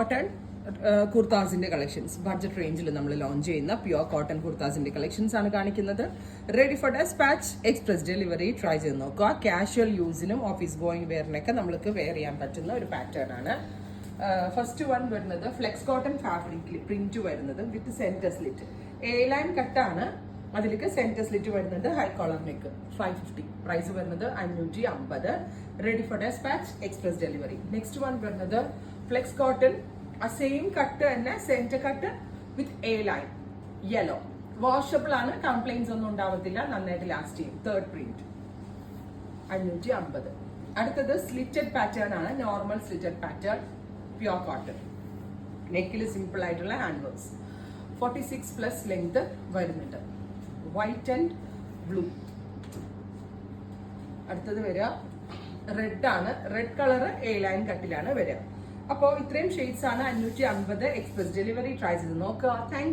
Cotton കുർത്താസിന്റെ collections budget റേഞ്ചിൽ നമ്മൾ launch ചെയ്യുന്ന പ്യുവർ കോട്ടൺ കുർത്താസിന്റെ കളക്ഷൻസ് ആണ് കാണിക്കുന്നത്. Ready for dispatch, express delivery. Try ചെയ്ത് നോക്കുക. കാഷ്വൽ യൂസിനും ഓഫീസ് ഗോയിങ് വെയറിനൊക്കെ നമ്മൾക്ക് വെയർ ചെയ്യാൻ പറ്റുന്ന ഒരു പാറ്റേൺ ആണ്. ഫസ്റ്റ് വൺ വരുന്നത് ഫ്ലെക്സ് കോട്ടൺ ഫാബ്രിക്കിൽ പ്രിന്റ് വരുന്നത് with centre slit. A line കട്ടാണ്, അതിലേക്ക് സെന്റർ സ്ലിറ്റ് വരുന്നുണ്ട്. High collar neck. 550. പ്രൈസ് വരുന്നത് 550. Ready for dispatch, express delivery. Next one വരുന്നത് ഫ്ലെക്സ് കോട്ടൺ, ആ സെയിം കട്ട് തന്നെ, centre cut with A line, yellow. Washable ആണ്, കംപ്ലൈന്റ്സ് ഒന്നും ഉണ്ടാവത്തില്ല, നന്നായിട്ട് ലാസ്റ്റ് ചെയ്യും. Third print 550. അടുത്തത് സ്ലിറ്റഡ് പാറ്റേൺ ആണ്, normal slitted pattern, pure cotton. നെക്കിൽ സിമ്പിൾ ആയിട്ടുള്ള ഹാൻഡ് വർക്ക്സ്. 46+ ലെങ്ത് വരുന്നുണ്ട്. White and blue. അടുത്തത് വരിക റെഡ് ആണ്. റെഡ് കളർ എ ലൈൻ കട്ടിലാണ് വരിക. അപ്പോൾ ഇത്രയും ഷെയ്ഡ്സ് ആണ് 550. Express delivery. ട്രൈ ചെയ്ത് നോക്കുക. താങ്ക്